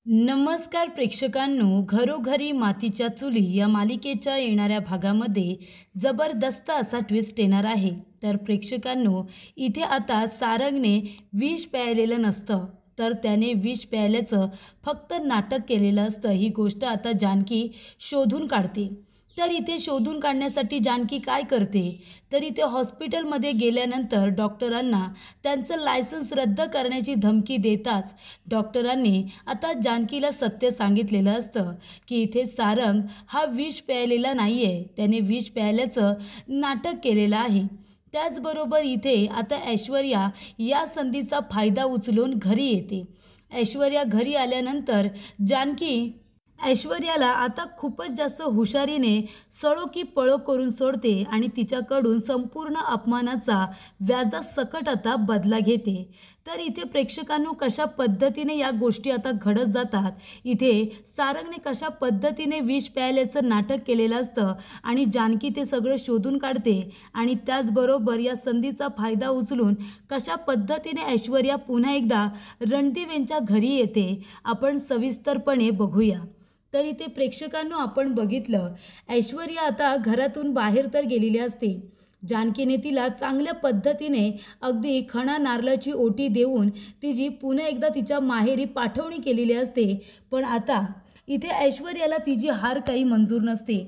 नमस्कार प्रेक्षकांनो, घरोघरी मातीच्या चुली या मालिकेच्या येणाऱ्या भागामध्ये जबरदस्त असा ट्विस्ट येणार आहे। तर प्रेक्षकांनो, इथे आता सारंगने विष प्यायलेलं नसतं, तर त्याने विष प्यायल्याचं फक्त नाटक केलेलं असतं। ही गोष्ट आता जानकी शोधून काढते। तर इथे शोधून काढण्यासाठी जानकी काय करते, तर इथे हॉस्पिटलमध्ये गेल्यानंतर डॉक्टरांना त्यांचं लायसन्स रद्द करण्याची धमकी देताच डॉक्टरांनी आता जानकीला सत्य सांगितलेलं असतं की इथे सारंग हा विष प्यायलेला नाही आहे, त्याने विष प्यायल्याचं नाटक केलेलं आहे। त्याचबरोबर इथे आता ऐश्वर्या या संधीचा फायदा उचलून घरी येते। ऐश्वर्या घरी आल्यानंतर जानकी ऐश्वर्याला आता खूपच जास्त हुशारीने सळो की पळो करून सोडते आणि तिच्याकडून संपूर्ण अपमानाचा व्याजासकट आता बदला घेते। तर इथे प्रेक्षकांनो, कशा पद्धतीने या गोष्टी आता घडत जातात, इथे सारंगने कशा पद्धतीने विष प्यायल्याचं नाटक केलेलं असतं आणि जानकी ते सगळं शोधून काढते आणि त्याचबरोबर या संधीचा फायदा उचलून कशा पद्धतीने ऐश्वर्या पुन्हा एकदा रणदीव यांच्या घरी येते, आपण सविस्तरपणे बघूया। तर इथे प्रेक्षकांनो, आपण बघितलं ऐश्वर्या आता घरातून बाहेर तर गेलेली असते। जानकीने तिला चांगल्या पद्धतीने अगदी खणा नारळाची ओटी देऊन तिची पुन्हा एकदा तिच्या माहेरी पाठवणी केलेली असते। पण आता इथे ऐश्वर्याला तिची हार काही मंजूर नसते।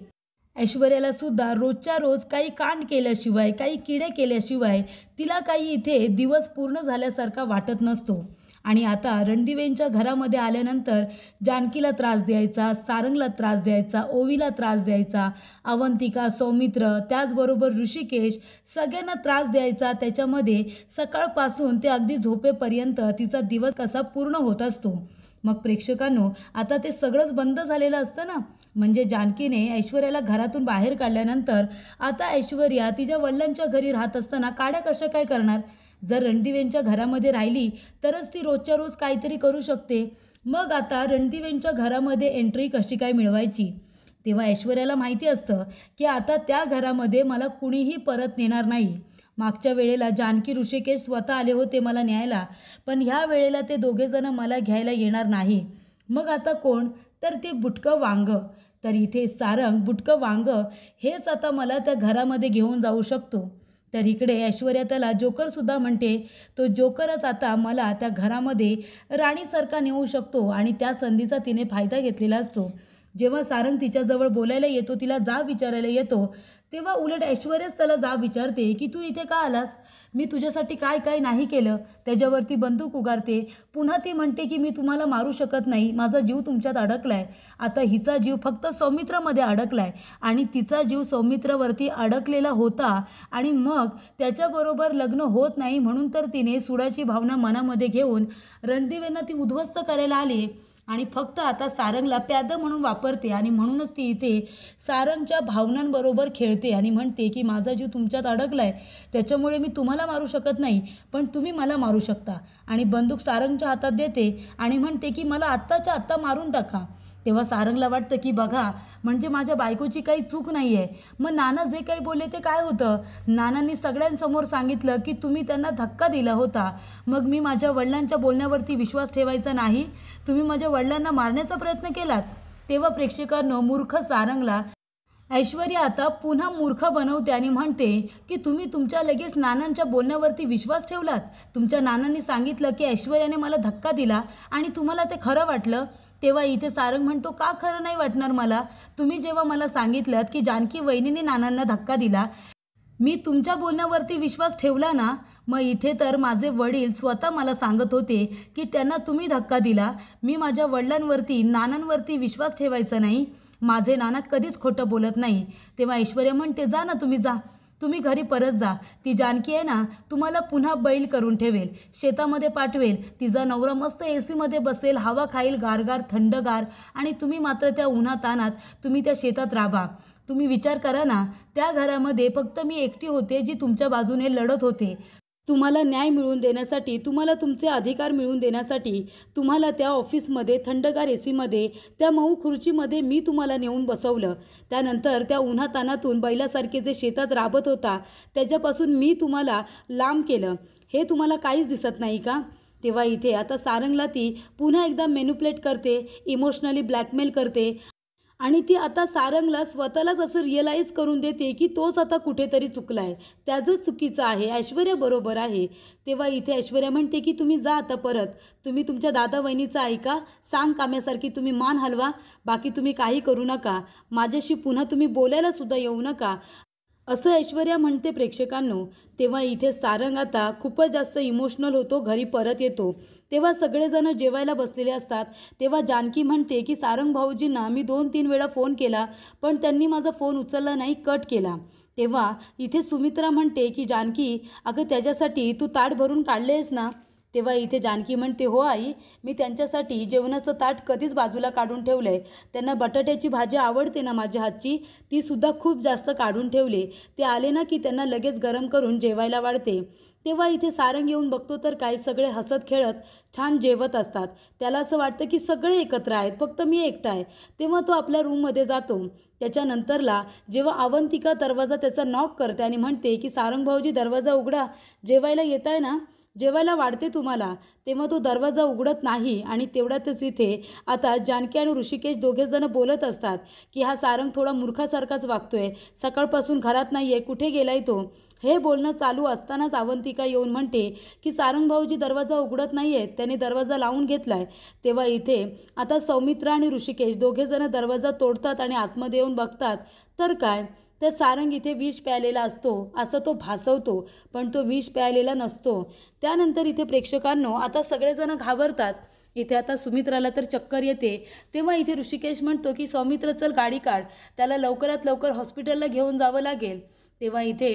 ऐश्वर्याला सुद्धा रोजच्या रोज काही कांड केल्याशिवाय, काही किडे केल्याशिवाय तिला काही इथे दिवस पूर्ण झाल्यासारखा वाटत नसतो। आणि आता रणदिवेंच्या घरामध्ये आल्यानंतर जानकीला त्रास द्यायचा, सारंगला त्रास द्यायचा, ओवीला त्रास द्यायचा, अवंतिका, सौमित्र, त्याचबरोबर ऋषिकेश, सगळ्यांना त्रास द्यायचा। त्याच्यामध्ये सकाळपासून ते अगदी झोपेपर्यंत तिचा दिवस कसा पूर्ण होत असतो। मग प्रेक्षकांनो, आता ते सगळंच बंद झालेलं असतं ना, म्हणजे जानकीने ऐश्वर्याला घरातून बाहेर काढल्यानंतर आता ऐश्वर्या तिच्या वडिलांच्या घरी राहत असताना काड्या कशा काय करणार? जर रणदिवेंच्या घरामध्ये राहिली तरच ती रोजच्या रोज काहीतरी करू शकते। मग आता रणदिवेंच्या घरामध्ये एंट्री कशी काय मिळवायची? तेव्हा ऐश्वर्याला माहिती असतं की आता त्या घरामध्ये मला कुणीही परत नेणार नाही। मागच्या वेळेला जानकी, ऋषिकेश स्वतः आले होते मला न्यायला, पण ह्या वेळेला ते दोघेजण मला घ्यायला येणार नाही। मग आता कोण? तर ते बुटकं वांग। तर इथे सारंग, बुटकं वांग हेच आता मला त्या घरामध्ये घेऊन जाऊ शकतो। तर इकडे ऐश्वर्या त्याला जोकरसुद्धा म्हणते, तो जोकरच आता मला त्या घरामध्ये राणीसारखा नेऊ शकतो आणि त्या संधीचा तिने फायदा घेतलेला असतो। जेव्हा सारंग तिच्याजवळ बोलायला येतो, तिला जाब विचारायला येतो, तेव्हा उलट ऐश्वर्याच त्याला जाब विचारते की तू इथे का आलास? मी तुझ्यासाठी काय काय नाही केलं? त्याच्यावरती बंदूक उगारते। पुन्हा ती म्हणते की मी तुम्हाला मारू शकत नाही, माझा जीव तुमच्यात अडकलाय। आता हिचा जीव फक्त सौमित्रामध्ये अडकलाय आणि तिचा जीव सौमित्रावरती अडकलेला होता आणि मग त्याच्याबरोबर लग्न होत नाही म्हणून तर तिने सुडाची भावना मनामध्ये घेऊन रणदिवेंना ती उद्ध्वस्त करायला आली आणि फक्त आता सारंगला प्यादं म्हणून वापरते आणि म्हणूनच ती इथे सारंगच्या भावनांबरोबर खेळते आणि म्हणते की माझा जीव तुमच्यात अडकलाय, त्याच्यामुळे मी तुम्हाला मारू शकत नाही, पण तुम्ही मला मारू शकता। आणि बंदूक सारंगच्या हातात देते आणि म्हणते की मला आत्ताच्या आत्ता मारून टाका। तेव्हा सारंगला वाटतं की बघा, म्हणजे माझ्या बायकोची काही चूक नाही आहे। मग नाना जे काही बोलले ते काय होतं? नानांनी सगळ्यांसमोर सांगितलं की तुम्ही त्यांना धक्का दिला होता, मग मी माझ्या वडिलांच्या बोलण्यावरती विश्वास ठेवायचा नाही, तुम्ही माझ्या वडिलांना मारण्याचा प्रयत्न केलात। तेव्हा प्रेक्षकांनो, मूर्ख सारंगला ऐश्वर्या आता पुन्हा मूर्ख बनवते आणि म्हणते की तुम्ही तुमच्या लगेच नानांच्या बोलण्यावरती विश्वास ठेवलात। तुमच्या नानांनी सांगितलं की ऐश्वर्याने मला धक्का दिला आणि तुम्हाला ते खरं वाटलं। तेव्हा इथे सारंग म्हणतो, का खरं नाही वाटणार मला? तुम्ही जेव्हा मला सांगितलं की जानकी वहिनीने नानांना धक्का दिला, मी तुमच्या बोलण्यावरती विश्वास ठेवला ना। मग इथे तर माझे वडील स्वतः मला सांगत होते की त्यांना तुम्ही धक्का दिला, मी माझ्या वडिलांवरती, नानांवरती विश्वास ठेवायचा नाही, माझे नाना कधीच खोटं बोलत नाही। तेव्हा ऐश्वर्या म्हणते, जा ना तुम्ही, जा तुम्ही घरी परत जा। ती जानकी आहे ना, तुम्हाला पुन्हा बैल करून ठेवेल, शेतामध्ये पाठवेल, तिचा नवरा मस्त एसीमध्ये बसेल, हवा खाईल गारगार थंडगार, आणि तुम्ही मात्र त्या उन्हातानात तुम्ही त्या शेतात राबा। तुम्ही विचार करा ना, त्या घरामध्ये फक्त मी एकटी होते जी तुमच्या बाजूने लढत होते। तुम्हाला न्याय मिळवून देण्यासाठी, तुम्हाला तुमचे अधिकार मिळवून देण्यासाठी, तुम्हाला त्या ऑफिसमध्ये थंडगार एसीमध्ये, त्या मऊ खुर्चीमध्ये मी तुम्हाला नेऊन बसवलं। त्यानंतर त्या उन्हातानातून बैलासारखे जे शेतात राबत होता त्याच्यापासून मी तुम्हाला लांब केलं। हे तुम्हाला काहीच दिसत नाही का? तेव्हा इथे आता सारंगला ती पुन्हा एकदा मॅनिप्युलेट करते, इमोशनली ब्लॅकमेल करते आणि ती आता सारंगला स्वतःलाच असं रिअलाईज करून देते की तोच आता कुठेतरी चुकला आहे, त्याचंच चुकीचं आहे, ऐश्वर्या बरोबर आहे. तेव्हा इथे ऐश्वर्या म्हणते की तुम्ही जा आता परत, तुम्ही तुमच्या दादा वहिनीचं ऐका, सांग काम्यासारखी तुम्ही मान हलवा, बाकी तुम्ही काही करू नका, माझ्याशी पुन्हा तुम्ही बोलायला सुद्धा येऊ नका, असं ऐश्वर्या म्हणते प्रेक्षकांनो. तेव्हा इथे सारंग आता खूपच जास्त इमोशनल होतो, घरी परत येतो. तेव्हा सगळेजण जेवायला बसलेले असतात. तेव्हा जानकी म्हणते की सारंग भाऊजींना मी 2-3 वेळा फोन केला, पण त्यांनी माझा फोन उचलला नाही, कट केला. तेव्हा इथे सुमित्रा म्हणते की जानकी, अगं त्याच्यासाठी तू ताट भरून काढलेस ना. तेव्हा इथे जानकी म्हणते, हो आई, मी त्यांच्यासाठी जेवणाचं ताट कधीच बाजूला काढून ठेवलं आहे. त्यांना बटाट्याची भाजी आवडते ना माझ्या हातची, तीसुद्धा खूप जास्त काढून ठेवले. ते आले ना की त्यांना लगेच गरम करून जेवायला वाढते. तेव्हा इथे सारंग येऊन बघतो तर काय, सगळे हसत खेळत छान जेवत असतात. त्याला असं वाटतं की सगळे एकत्र आहेत, फक्त मी एकटा आहे. तेव्हा तो आपल्या रूममध्ये जातो. त्याच्यानंतरला जेव्हा अवंतिका दरवाजा त्याचा नॉक करते आणि म्हणते की सारंग भाऊजी दरवाजा उघडा, जेवायला येत आहे ना, जेवायला वाढते तुम्हाला, तेव्हा तो दरवाजा उघडत नाही. आणि तेवढ्यातच इथे आता जानकी आणि ऋषिकेश दोघेजण बोलत असतात की हा सारंग थोडा मूर्खासारखाच वागतोय, सकाळपासून घरात नाही आहे, कुठे गेलाय तो. हे बोलणं चालू असतानाच अवंतिका येऊन म्हणते की सारंग भाऊजी दरवाजा उघडत नाही आहेत, त्याने दरवाजा लावून घेतला आहे. तेव्हा इथे आता सौमित्रा आणि ऋषिकेश दोघेजण दरवाजा तोडतात आणि आतमध्ये येऊन बघतात तर काय, तर सारंग इथे विष प्यायलेला असतो असं तो भासवतो, पण तो विष प्यायलेला नसतो. त्यानंतर इथे प्रेक्षकांनो आता सगळेजण घाबरतात. इथे आता सुमित्राला तर चक्कर येते. तेव्हा इथे ऋषिकेश म्हणतो की सौमित्र चल गाडी काढ, त्याला लवकरात लवकर हॉस्पिटलला घेऊन जावं लागेल. तेव्हा इथे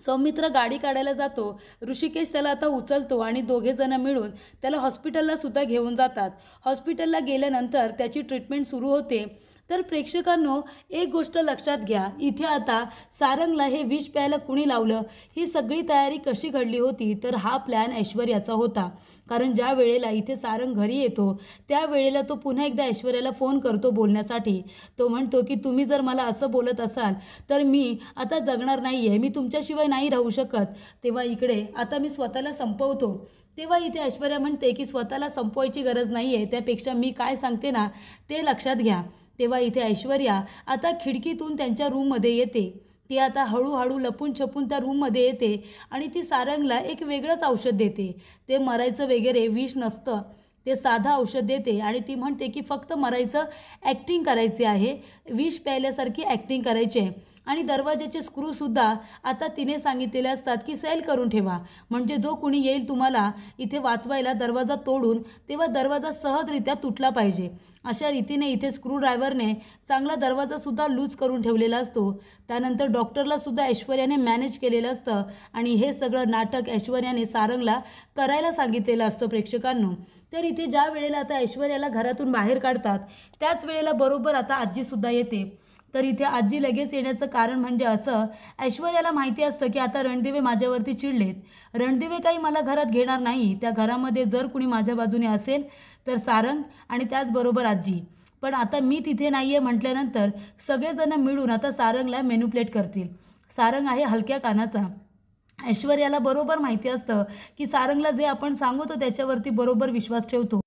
सौमित्र गाडी काढायला जातो. ऋषिकेश त्याला आता उचलतो आणि दोघेजण मिळून त्याला हॉस्पिटलला सुद्धा घेऊन जातात. हॉस्पिटलला गेल्यानंतर त्याची ट्रीटमेंट सुरू होते. तर प्रेक्षकांनो एक गोष्ट लक्षात घ्या, इथे आता सारंगला हे विष प्यायला कुणी लावलं, ही सगळी तयारी कशी घडली होती, तर हा प्लॅन ऐश्वर्याचा होता. कारण ज्या वेळेला इथे सारंग घरी येतो त्यावेळेला तो पुन्हा एकदा ऐश्वर्याला फोन करतो बोलण्यासाठी. तो म्हणतो की तुम्ही जर मला असं बोलत असाल तर मी आता जगणार नाही आहे, मी तुमच्याशिवाय नाही राहू शकत. तेव्हा इकडे आता मी स्वतःला संपवतो. तेव्हा इथे ऐश्वर्या म्हणते की स्वतःला संपवायची गरज नाही आहे, त्यापेक्षा मी काय सांगते ना ते लक्षात घ्या. तेव्हा इथे ऐश्वर्या आता खिडकीतून त्यांच्या रूममध्ये येते. ती आता हळूहळू लपून छपून त्या रूममध्ये येते आणि ती सारंगला एक वेगळंच औषध देते. ते मरायचं वगैरे विष नसतं, ते साधं औषध देते आणि ती म्हणते की फक्त मरायचं ॲक्टिंग करायची आहे, विष प्यायल्यासारखी ॲक्टिंग करायची आहे. आणि दरवाजाचे स्क्रूसुद्धा आता तिने सांगितलेले असतात की सेल करून ठेवा, म्हणजे जो कुणी येईल तुम्हाला इथे वाचवायला दरवाजा तोडून, तेव्हा दरवाजा सहजरित्या तुटला पाहिजे. अशा रीतीने इथे स्क्रूड्रायव्हरने चांगला दरवाजासुद्धा लूज करून ठेवलेला असतो. त्यानंतर डॉक्टरलासुद्धा ऐश्वर्याने मॅनेज केलेलं असतं आणि हे सगळं नाटक ऐश्वर्याने सारंगला करायला सांगितलेलं असतं प्रेक्षकांनो. तर इथे ज्या वेळेला आता ऐश्वर्याला घरातून बाहेर काढतात त्याच वेळेला बरोबर आता आजीसुद्धा येते. तर इथे आजी लगेच येण्याचं कारण म्हणजे असं, ऐश्वर्याला माहिती असतं की आता रणदिवे माझ्यावरती चिडलेत, रणदिवे काही मला घरात घेणार नाही, त्या घरामध्ये जर कुणी माझ्या बाजूने असेल तर सारंग आणि त्याचबरोबर आजी. पण आता मी तिथे नाही आहे म्हटल्यानंतर सगळेजण मिळून आता सारंगला मॅनिप्युलेट करतील. सारंग आहे हलक्या कानाचा. ऐश्वर्याला बरोबर माहिती असतं की सारंगला जे आपण सांगतो त्याच्यावरती बरोबर विश्वास ठेवतो.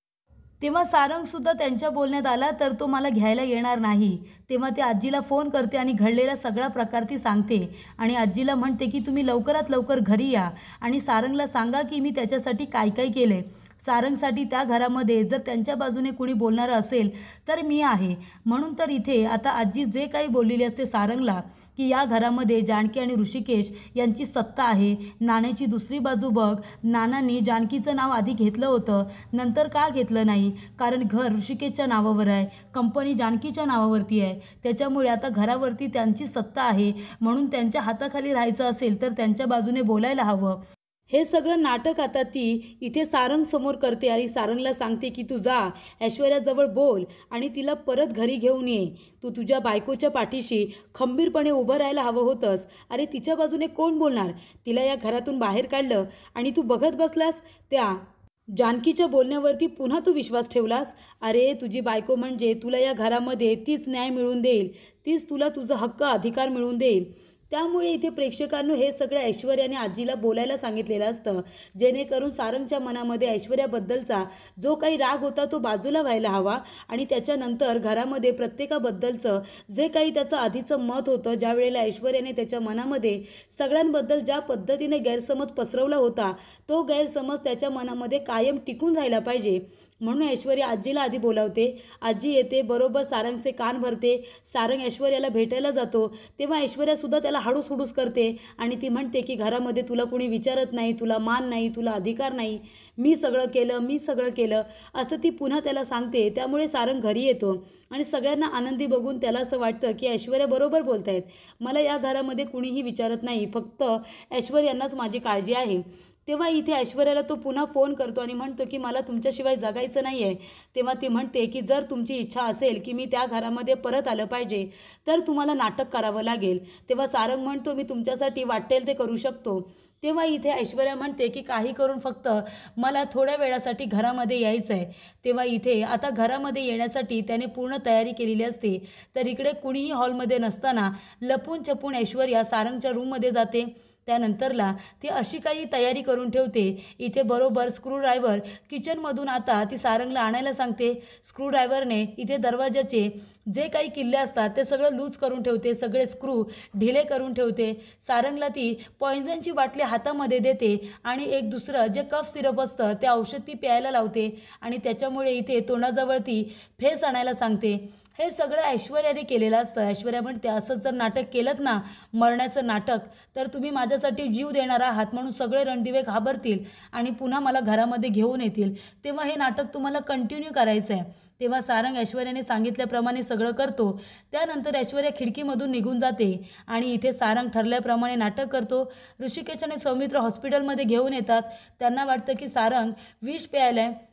तेव्हा सारंगसुद्धा त्यांच्या बोलण्यात आला तर तो मला घ्यायला येणार नाही. तेव्हा ते आजीला फोन करते आणि घडलेला सगळा प्रकार ती सांगते आणि आजीला म्हणते की तुम्ही लवकरात लवकर घरी या आणि सारंगला सांगा की मी त्याच्यासाठी काय काय केलं आहे. सारंगसाठी त्या घरामध्ये जर त्यांच्या बाजूने कुणी बोलणारं असेल तर मी आहे. म्हणून तर इथे आता आजी जे काही बोललेली असते सारंगला की या घरामध्ये जानकी आणि ऋषिकेश यांची सत्ता आहे, नाण्याची दुसरी बाजू बघ, नानांनी जानकीचं नाव आधी घेतलं होतं, नंतर का घेतलं नाही, कारण घर ऋषिकेशच्या नावावर आहे, कंपनी जानकीच्या नावावरती आहे, त्याच्यामुळे आता घरावरती त्यांची सत्ता आहे. म्हणून त्यांच्या हाताखाली राहायचं असेल तर त्यांच्या बाजूने बोलायला हवं. हे सगळं नाटक आता ती इथे सारंग समोर करते आणि सारंगला सांगते की तू जा ऐश्वर्याजवळ बोल आणि तिला परत घरी घेऊन ये. तू तुझ्या बायकोच्या पाठीशी खंबीरपणे उभं राहायला हवं होतंस. अरे तिच्या बाजूने कोण बोलणार, तिला या घरातून बाहेर काढलं आणि तू बघत बसलास, त्या जानकीच्या बोलण्यावरती पुन्हा तू विश्वास ठेवलास. अरे तुझी बायको म्हणजे तुला या घरामध्ये तीच न्याय मिळवून देईल, तीच तुला तुझा हक्क अधिकार मिळवून देईल. त्यामुळे इथे प्रेक्षकांनो हे सगळं ऐश्वर्याने आजीला बोलायला सांगितलेलं असतं, जेणेकरून सारंगच्या मनामध्ये ऐश्वर्याबद्दलचा जो काही राग होता तो बाजूला व्हायला हवा आणि त्याच्यानंतर घरामध्ये प्रत्येकाबद्दलचं जे काही त्याचं आधीचं मत होतं, ज्या वेळेला ऐश्वर्याने त्याच्या मनामध्ये सगळ्यांबद्दल ज्या पद्धतीने गैरसमज पसरवला होता, तो गैरसमज त्याच्या मनामध्ये कायम टिकून राहिला पाहिजे. म्हणून ऐश्वर्या आजीला आधी बोलावते. आजी येते, बरोबर सारंगचे कान भरते. सारंग ऐश्वर्याला भेटायला जातो तेव्हा ऐश्वर्यासुद्धा त्याला हाडूस करते आणि ती म्हणते की घरामध्ये तुला कोणी विचारत नाही, तुला मान नाही, तुला अधिकार नाही, मी सगळं केलं असं ती पुन्हा त्याला सांगते. त्यामुळे सारंग घरी येतो आणि सगळ्यांना आनंदी बघून त्याला असं वाटतं की ऐश्वर्या बरोबर बोलत आहेत, मला या घरामध्ये कुणीही विचारत नाही, फक्त ऐश्वर्यांनाच माझी काळजी आहे. तेव्हा इथे ऐश्वर्याला तो पुन्हा फोन करतो आणि म्हणतो की मला तुमच्याशिवाय जगायचं नाही आहे. तेव्हा ती म्हणते की जर तुमची इच्छा असेल की मी त्या घरामध्ये परत आलं पाहिजे तर तुम्हाला नाटक करावं लागेल. तेव्हा सारंग म्हणतो मी तुमच्यासाठी वाटेल ते करू शकतो. तेव्हा इथे ऐश्वर्या म्हणते की काही करून फक्त मला थोड्या वेळासाठी घरामध्ये यायचं आहे. तेव्हा इथे आता घरामध्ये येण्यासाठी त्याने पूर्ण तयारी केलेली असते. तर इकडे कुणीही हॉलमध्ये नसताना लपून छपून ऐश्वर्या सारंगच्या रूममध्ये जाते. त्यानंतरला ती अशी काही तयारी करून ठेवते. इथे बरोबर स्क्रूड्रायव्हर किचनमधून आता ती सारंगला आणायला सांगते. स्क्रूड्रायव्हरने इथे दरवाजाचे जे काही किल्ले असतात ते सगळं लूज करून ठेवते, सगळे स्क्रू ढिले करून ठेवते. सारंगला ती पॉइझनची बाटली हातामध्ये देते आणि एक दुसरं जे कफ सिरप असतं ते औषध ती प्यायला लावते आणि त्याच्यामुळे इथे तोंडाजवळ ती फेस आणायला सांगते. हे सगळं ऐश्वर्याने केलेलं असतं. ऐश्वर्या म्हणते असंच जर नाटक केलं ना, मरण्याचं नाटक, तर तुम्ही माझ्यासाठी जीव देणार आहात म्हणून सगळे रणदिवे घाबरतील आणि पुन्हा मला घरामध्ये घेऊन येतील. तेव्हा हे नाटक तुम्हाला कंटिन्यू करायचं आहे. तेव्हा सारंग ऐश्वर्याने सांगितल्याप्रमाणे सगळं करतो. त्यानंतर ऐश्वर्या खिडकीमधून निघून जाते आणि इथे सारंग ठरल्याप्रमाणे नाटक करतो. ऋषिकेश आणि सौमित्र हॉस्पिटलमध्ये घेऊन येतात. त्यांना वाटतं की सारंग विष प्यायला आहे,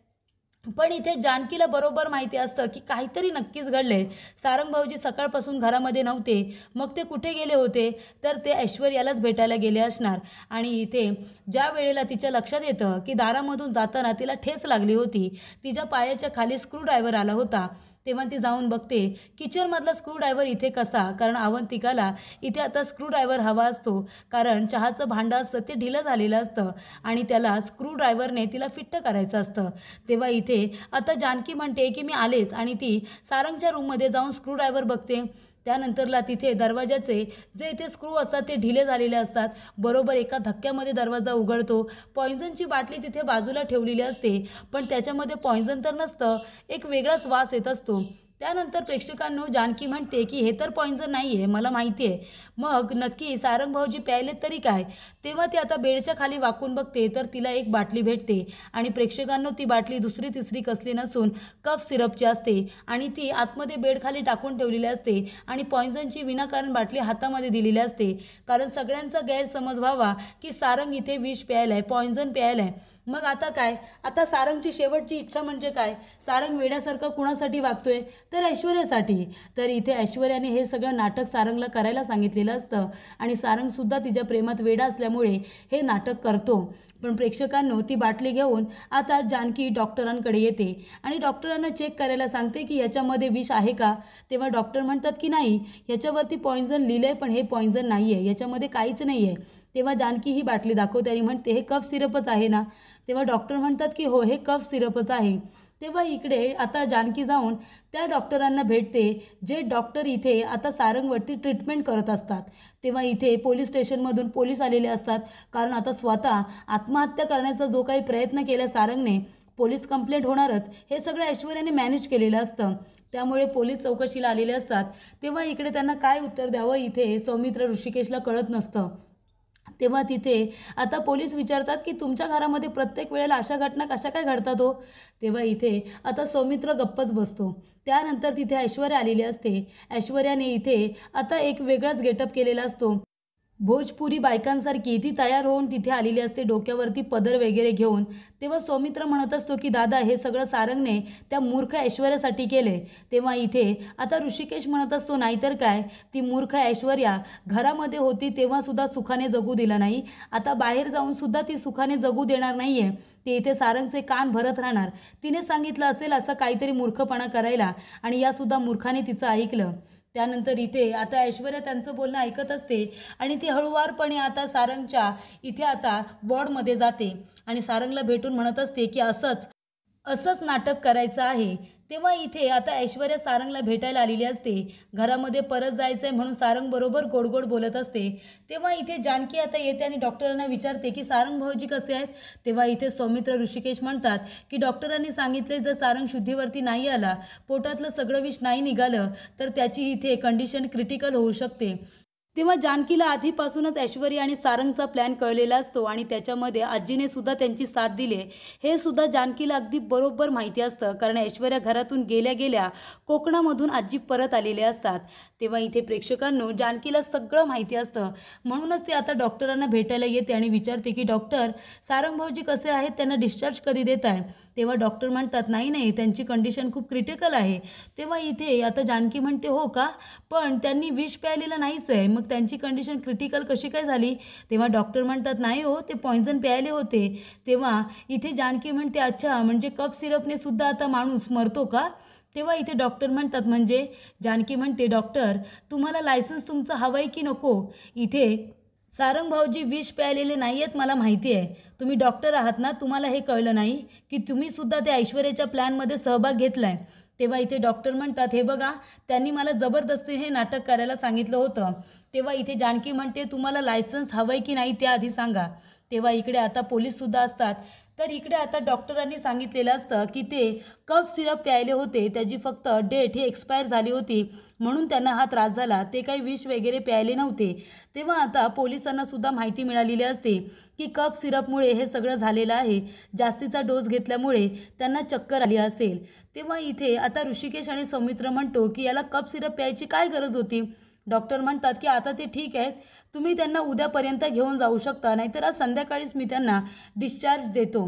पण इथे जानकीला बरोबर माहिती असतं की काहीतरी नक्कीच घडले. सारंग भाऊजी सकाळपासून घरामध्ये नव्हते. मग ते कुठे गेले होते तर ते ऐश्वर्यालाच भेटायला गेले असणार. आणि इथे ज्या वेळेला तिच्या लक्षात येतं की दारामधून जाताना तिला ठेच लागली होती, तिच्या पायाच्या खाली स्क्रूड्रायव्हर आला होता, तेव्हा ती जाऊन बघते किचनमधला स्क्रूड्रायव्हर इथे कसा, कारण अवंतिकाला इथे आता स्क्रूड्रायव्हर हवा असतो, कारण चहाचं भांडं असतं ते ढिलं झालेलं असतं आणि त्याला स्क्रूड्रायव्हरने तिला फिट्ट करायचं असतं. तेव्हा इथे आता जानकी म्हणते की मी आलेच आणि ती सारंगच्या रूममध्ये जाऊन स्क्रूड्रायव्हर बघते. त्यानंतरला तिथे दरवाजाचे जे इथे स्क्रू असतात ते ढिले झालेले असतात. बरोबर एका धक्क्यामध्ये दरवाजा उघडतो. पॉइझनची बाटली तिथे बाजूला ठेवलेली असते, पण त्याच्यामध्ये पॉइझन तर नसतं, एक वेगळाच वास येत असतो. त्यानंतर प्रेक्षकांनो जानकी म्हणते की हे तर पॉइझन नाही आहे, मला माहिती आहे, मग नक्की सारंग भाऊजी प्यायलेत तरी काय. तेव्हा ती आता बेडच्या खाली वाकून बघते तर तिला एक बाटली भेटते आणि प्रेक्षकांनो ती बाटली दुसरी तिसरी कसली नसून कफ सिरपची असते आणि ती आतमध्ये बेडखाली टाकून ठेवलेली असते आणि पॉइझनची विनाकारण बाटली हातामध्ये दिलेली असते, कारण सगळ्यांचा गैरसमज व्हावा की सारंग इथे विष प्यायला आहे, पॉइझन प्यायला आहे. मग आता काय, आता सारंगची शेवटची इच्छा म्हणजे काय, सारंग वेड्यासारखं कुणासाठी वागतोय तर ऐश्वर्यासाठी. तर इथे ऐश्वर्याने हे सगळं नाटक सारंगला करायला सांगितलेलं असतं आणि सारंगसुद्धा तिच्या प्रेमात वेडा असल्यामुळे हे नाटक करतो. पण प्रेक्षकांनो ती बाटली घेऊन आता जानकी डॉक्टरांकडे येते आणि डॉक्टरांना चेक करायला सांगते की ह्याच्यामध्ये विष आहे का. तेव्हा डॉक्टर म्हणतात की नाही, ह्याच्यावरती पॉइझन लिहिलं आहे पण हे पॉइझन नाही आहे, ह्याच्यामध्ये काहीच नाही आहे. तेव्हा जानकी ही बाटली दाखवते आणि म्हणते हे कफ सिरपच आहे ना. तेव्हा डॉक्टर म्हणतात की हो, हे कफ सिरपच आहे. तेव्हा इकडे आता जानकी जाऊन त्या डॉक्टरांना भेटते जे डॉक्टर इथे आता सारंगवरती ट्रीटमेंट करत असतात. तेव्हा इथे पोलीस स्टेशनमधून पोलीस आलेले असतात, कारण आता स्वतः आत्महत्या करण्याचा जो काही प्रयत्न केला सारंगने, पोलीस कंप्लेंट होणारच, हे सगळं ऐश्वर्याने मॅनेज केलेलं असतं. त्यामुळे पोलीस चौकशीला आलेले असतात. तेव्हा इकडे त्यांना काय उत्तर द्यावं इथे सौमित्र ऋषिकेशला कळत नसतं. तेव्हा तिथे आता पोलीस विचारतात की तुमच्या घरामध्ये प्रत्येक वेळेला अशा घटना कशा काय घडतात हो. तेव्हा इथे आता सौमित्र गप्पच बसतो. त्यानंतर तिथे ऐश्वर्या आलेली असते. ऐश्वर्याने इथे आता एक वेगळाच गेटअप केलेला असतो. भोजपुरी बायकांसारखी ती तयार होऊन तिथे आलेली असते, डोक्यावरती पदर वगैरे घेऊन. तेव्हा सौमित्र म्हणत असतो की दादा हे सगळं सारंगने त्या मूर्ख ऐश्वर्यासाठी केले. तेव्हा इथे आता ऋषिकेश म्हणत असतो नाहीतर काय, ती मूर्ख ऐश्वर्या घरामध्ये होती तेव्हासुद्धा सुखाने जगू दिला नाही, आता बाहेर जाऊन सुद्धा ती सुखाने जगू देणार नाही आहे. ते इथे सारंगचे कान भरत राहणार. तिने सांगितलं असेल असं काहीतरी मूर्खपणा करायला आणि यासुद्धा मूर्खाने तिचं ऐकलं. त्यानंतर इथे आता ऐश्वर्या त्यांचं बोलणं ऐकत असते आणि ती हळूवारपणे आता सारंगच्या इथे आता वॉर्डमध्ये जाते आणि सारंगला भेटून म्हणत असते की असंच नाटक करायचं आहे। तेव्हा इथे आता ऐश्वर्या सारंगला भेटायला आलेली असते, घरामध्ये परत जायचं आहे म्हणून सारंग बरोबर गोड बोलत असते। तेव्हा इथे जानकी आता येते आणि डॉक्टरांना विचारते की सारंग भाऊजी कसे आहेत। तेव्हा इथे सौमित्र ऋषिकेश म्हणतात की डॉक्टरांनी सांगितले जर सारंग शुद्धीवरती नाही आला, पोटातलं सगळं विष नाही निघालं तर त्याची इथे कंडिशन क्रिटिकल होऊ शकते। तेव्हा जानकीला आधीपासूनच ऐश्वर्या आणि सारंगचा प्लॅन कळलेला असतो आणि त्याच्यामध्ये आजीने सुद्धा त्यांची साथ दिली, हे सुद्धा जानकीला अगदी बरोबर माहिती असतं, कारण ऐश्वर्या घरातून गेल्या गेल्या कोकणामधून आजी परत आलेले असतात। तेव्हा इथे प्रेक्षकांनो जानकीला सगळं माहिती असतं, म्हणूनच ते आता डॉक्टरांना भेटायला येते आणि विचारते की डॉक्टर सारंग भाऊजी कसे आहेत, त्यांना डिस्चार्ज कधी देत आहे। तेव्हा डॉक्टर म्हणतात नाही त्यांची कंडिशन खूप क्रिटिकल आहे। तेव्हा इथे आता जानकी म्हणते हो का, पण त्यांनी विष प्यायलेलं नाहीच आहे, मग त्यांची कंडिशन क्रिटिकल कशी काय झाली। तेव्हा डॉक्टर म्हणतात नाही हो, ते पॉइझन प्यायले होते। तेव्हा इथे जानकी म्हणते अच्छा, म्हणजे कफ सिरपने सुद्धा आता माणूस मरतो का। तेव्हा इथे डॉक्टर म्हणतात म्हणजे जानकी म्हणते डॉक्टर तुम्हाला लायसन्स तुमचं हवं आहे की नको। इथे सारंग भाऊजी विष प्यायलेले नाही आहेत मला माहिती आहे, तुम्ही डॉक्टर आहात ना, तुम्हाला हे कळलं नाही की तुम्ही सुद्धा त्या ऐश्वर्याच्या प्लॅनमध्ये सहभाग घेतला आहे। तेव्हा इथे डॉक्टर म्हणतात हे बघा, त्यांनी मला जबरदस्ती हे नाटक करायला सांगितलं होतं। तेव्हा इथे जानकी म्हणते तुम्हाला लायसन्स हवं आहे की नाही ते आधी सांगा। तेव्हा इकडे आता पोलीससुद्धा असतात, तर इकडे आता डॉक्टरांनी सांगितलेलं असतं की ते कफ सिरप प्यायले होते, त्याची फक्त डेट ही एक्सपायर झाली होती म्हणून त्यांना हा त्रास झाला, ते काही विष वगैरे प्यायले नव्हते। तेव्हा आता पोलिसांना सुद्धा माहिती मिळालेली असते की कफ सिरपमुळे हे सगळं झालेलं आहे, जास्तीचा डोस घेतल्यामुळे त्यांना चक्कर आली असेल। तेव्हा इथे आता ऋषिकेश आणि सौमित्र म्हणतो की याला कफ सिरप प्यायची काय गरज होती। डॉक्टर म्हणतात की आता ते ठीक आहेत, तुम्ही त्यांना उद्यापर्यंत घेऊन जाऊ शकता, नाहीतर आज संध्याकाळीच मी त्यांना डिस्चार्ज देतो।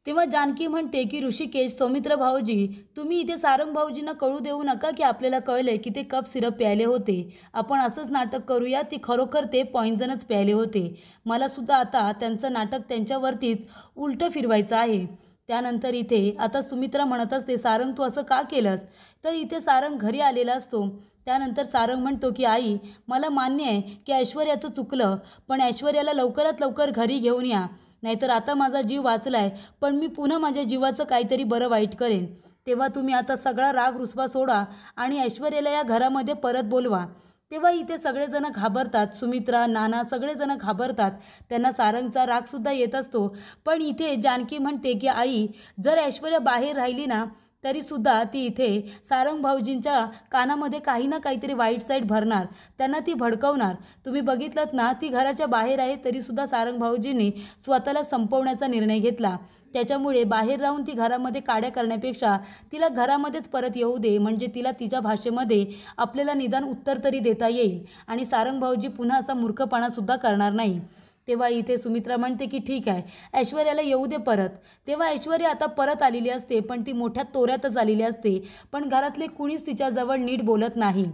तेव्हा जानकी म्हणते की ऋषिकेश सौमित्र भाऊजी तुम्ही इथे सारंग भाऊजींना कळू देऊ नका की आपल्याला कळलंय की ते कफ सिरप प्यायले होते, आपण असंच नाटक करूया ती खरोखर ते पॉइझनच प्यायले होते। मला सुद्धा आता त्यांचं नाटक त्यांच्यावरतीच उलटं फिरवायचं आहे। त्यानंतर इथे आता सुमित्रा म्हणत असते सारंग तू असं का केलंस, तर इथे सारंग घरी आलेला असतो। त्यानंतर सारंग म्हणतो की आई मला मान्य आहे की ऐश्वर्याचं चुकलं, पण ऐश्वर्याला लवकरात लवकर घरी घेऊन या, नाहीतर आता माझा जीव वाचलाय पण मी पुन्हा माझ्या जीवाचं काहीतरी बरं वाईट करेन। तेव्हा तुम्ही आता सगळा राग रुसवा सोडा आणि ऐश्वर्याला या घरामध्ये परत बोलवा। तेव्हा इथे सगळेजण घाबरतात, सुमित्रा नाना सगळेजण घाबरतात, त्यांना सारंगचा रागसुद्धा येत असतो। पण इथे जानकी म्हणते की आई जर ऐश्वर्या बाहेर राहिली ना तरीसुद्धा ती इथे सारंग भाऊजींच्या कानामध्ये काही ना काहीतरी वाईट साईड भरणार, त्यांना ती भडकवणार। तुम्ही बघितलं ना, ती घराच्या बाहेर आहे तरीसुद्धा सारंग भाऊजींनी स्वतःला संपवण्याचा निर्णय घेतला, त्याच्यामुळे बाहेर राहून ती घरामध्ये काड्या करण्यापेक्षा तिला घरामध्येच परत येऊ दे, म्हणजे तिला तिच्या भाषेमध्ये आपल्याला निदान उत्तर तरी देता येईल आणि सारंग भाऊजी पुन्हा असा मूर्खपणासुद्धा करणार नाही। तेव्हा इथे सुमित्रा म्हणते की ठीक आहे ऐश्वर्याला येऊ दे परत। तेव्हा ऐश्वर्या आता परत आलेली असते, पण ती मोठ्या तोऱ्यातच आलेली असते, पण घरातले कुणीच तिच्याजवळ नीट बोलत नाही।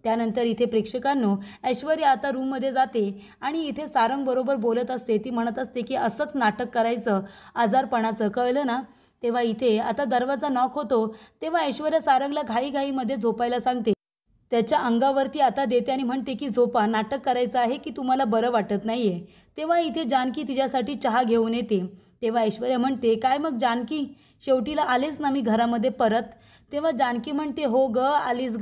त्यानंतर इथे प्रेक्षकांनो ऐश्वर्या आता रूममध्ये जाते आणि इथे सारंग बरोबर बोलत असते, ती म्हणत असते की असंच नाटक करायचं आजारपणाचं, कळलं ना। तेव्हा इथे आता दरवाजा नॉक होतो, तेव्हा ऐश्वर्या सारंगला घाईघाईमध्ये झोपायला सांगते, त्याच्या अंगावरती आता देते आणि म्हणते की झोपा, नाटक करायचं आहे की तुम्हाला बरं वाटत नाही आहे। तेव्हा इथे जानकी तिच्यासाठी चहा घेऊन येते। तेव्हा ऐश्वर्या म्हणते काय मग जानकी, शेवटीला आलेस ना मी घरामध्ये परत। तेव्हा जानकी म्हणते हो ग आलीस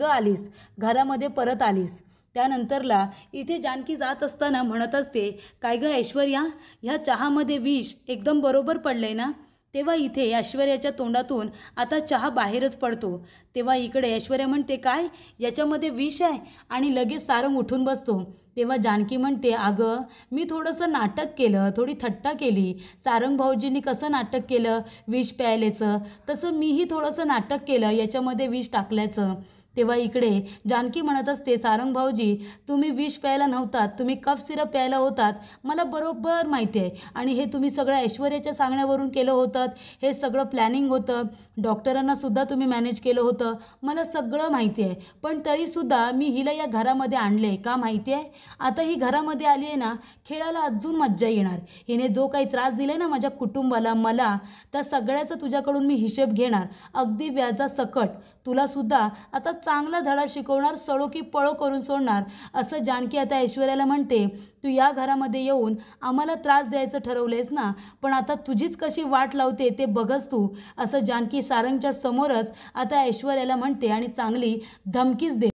घरामध्ये परत आलीस। त्यानंतरला इथे जानकी जात असताना म्हणत असते काय ग ऐश्वर्या, ह्या चहामध्ये विष एकदम बरोबर पडलंय ना। तेव्हा इथे ऐश्वर्याच्या तोंडातून आता चहा बाहेरच पडतो। तेव्हा इकडे ऐश्वर्या म्हणते काय याच्यामध्ये विष आहे, आणि लगेच सारंग उठून बसतो। तेव्हा जानकी म्हणते अगं मी थोडंसं नाटक केलं, थोडी थट्टा केली, सारंग भाऊजींनी कसं नाटक केलं विष प्यायल्याचं, तसं मीही थोडंसं नाटक केलं याच्यामध्ये विष टाकल्याचं। तेव्हा इकडे जानकी म्हणत असते सारंग भाऊजी तुम्ही विष प्यायला नव्हतात, तुम्ही कफ सिरप प्यायला होतात, मला बरोबर माहिती आहे, आणि हे तुम्ही सगळं ऐश्वर्याच्या सांगण्यावरून केलं होतं, हे सगळं प्लॅनिंग होतं, डॉक्टरांना सुद्धा तुम्ही मॅनेज केलं होतं, मला सगळं माहिती आहे. पण तरीसुद्धा मी हिला या घरामध्ये आणले आहे. का माहिती आहे? आता ही घरामध्ये आली आहे ना, खेळायला अजून मज्जा येणार. हिने जो काही त्रास दिला आहे ना माझ्या कुटुंबाला, मला, त्या सगळ्याचा तुझ्याकडून मी हिशेब घेणार. अगदी व्याजासकट. तुलासुद्धा आता चांगला धडा शिकवणार, सळो की पळो करून सोडणार. असं जानकी आता ऐश्वर्याला म्हणते, तू या घरामध्ये येऊन आम्हाला त्रास द्यायचं ठरवलेस ना, पण आता तुझीच कशी वाट लावते ते बघच तू. असं जानकी सारंगच्या समोरच आता ऐश्वर्याला म्हणते आणि चांगली धमकीच दे.